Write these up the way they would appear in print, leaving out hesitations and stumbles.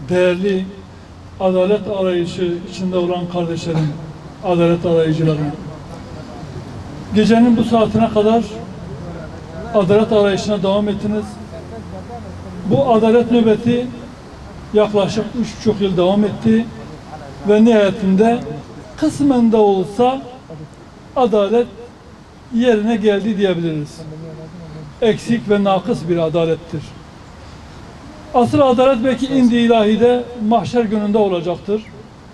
değerli adalet arayışı içinde olan kardeşlerim, adalet arayıcılarım. Gecenin bu saatine kadar adalet arayışına devam ettiniz. Bu adalet nöbeti yaklaşık 3,5 yıl devam etti ve nihayetinde kısmen de olsa adalet yerine geldi diyebiliriz. Eksik ve nakıs bir adalettir. Asıl adalet belki indi ilahide mahşer gününde olacaktır.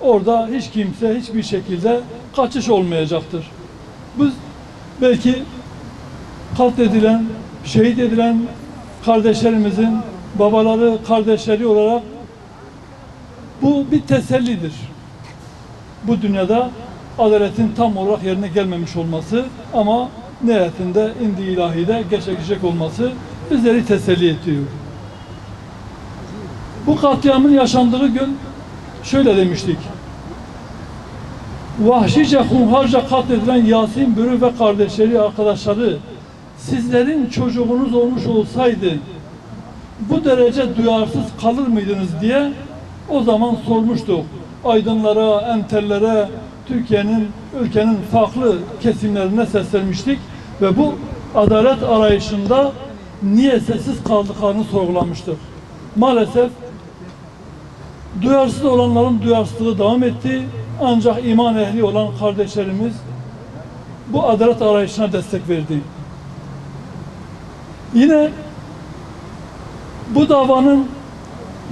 Orada hiç kimse hiçbir şekilde kaçış olmayacaktır. Biz belki katledilen, şehit edilen kardeşlerimizin babaları, kardeşleri olarak bu bir tesellidir. Bu dünyada adaletin tam olarak yerine gelmemiş olması ama nihayetinde indi ilahide gerçekleşecek olması bizleri teselli ediyor. Bu katliamın yaşandığı gün şöyle demiştik. Vahşice, hunharca katledilen Yasin Börü ve kardeşleri, arkadaşları sizlerin çocuğunuz olmuş olsaydı bu derece duyarsız kalır mıydınız diye o zaman sormuştuk. Aydınlara, entellere, Türkiye'nin, ülkenin farklı kesimlerine seslenmiştik ve bu adalet arayışında niye sessiz kaldıklarını sorgulamıştık. Maalesef duyarsız olanların duyarsızlığı devam etti. Ancak iman ehli olan kardeşlerimiz bu adalet arayışına destek verdi. Yine bu davanın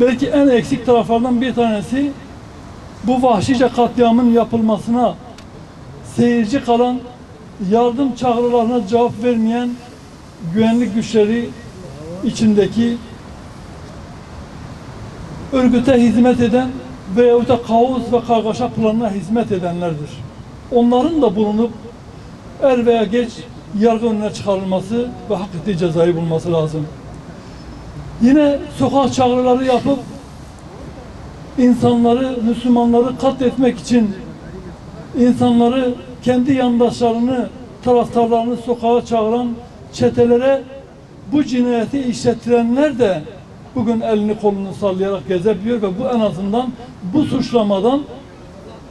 belki en eksik taraflardan bir tanesi bu vahşice katliamın yapılmasına seyirci kalan, yardım çağrılarına cevap vermeyen güvenlik güçleri içindeki örgüte hizmet eden veyahut da kaos ve kargaşa planına hizmet edenlerdir. Onların da bulunup er veya geç yargı önüne çıkarılması ve hak ettiği cezayı bulması lazım. Yine sokak çağrıları yapıp insanları, Müslümanları katletmek için insanları, kendi yandaşlarını, taraftarlarını sokağa çağıran çetelere bu cinayeti işlettirenler de bugün elini kolunu sallayarak gezebiliyor ve bu en azından bu suçlamadan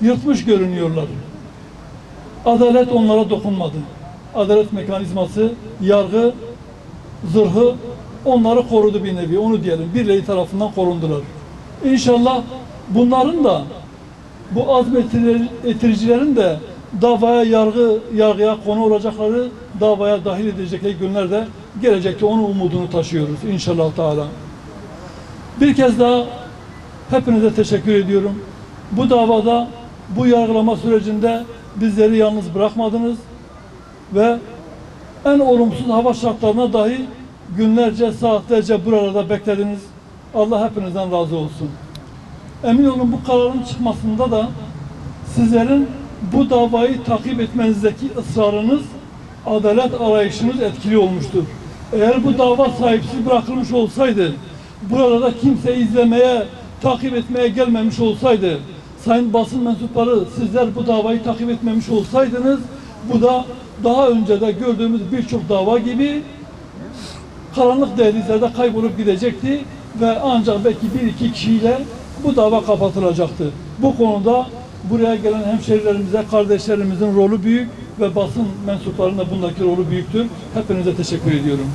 yırtmış görünüyorlar. Adalet onlara dokunmadı. Adalet mekanizması, yargı, zırhı onları korudu bir nevi, onu diyelim. Birileri tarafından korundular. İnşallah bunların da, bu azmettiricilerin de davaya, yargıya konu olacakları, davaya dahil edecekleri günlerde gelecekte onun umudunu taşıyoruz inşallah Teala. Bir kez daha hepinize teşekkür ediyorum. Bu davada, bu yargılama sürecinde bizleri yalnız bırakmadınız ve en olumsuz hava şartlarına dahi günlerce, saatlerce buralarda beklediniz. Allah hepinizden razı olsun. Emin olun bu kararın çıkmasında da sizlerin bu davayı takip etmenizdeki ısrarınız, adalet arayışınız etkili olmuştur. Eğer bu dava sahipsiz bırakılmış olsaydı, burada da kimse izlemeye, takip etmeye gelmemiş olsaydı, sayın basın mensupları sizler bu davayı takip etmemiş olsaydınız, bu da daha önce de gördüğümüz birçok dava gibi karanlık dehlizlerde kaybolup gidecekti ve ancak belki bir iki kişiyle bu dava kapatılacaktı. Bu konuda buraya gelen hemşehrilerimize, kardeşlerimizin rolü büyük ve basın mensuplarının da bundaki rolü büyüktür. Hepinize teşekkür ediyorum.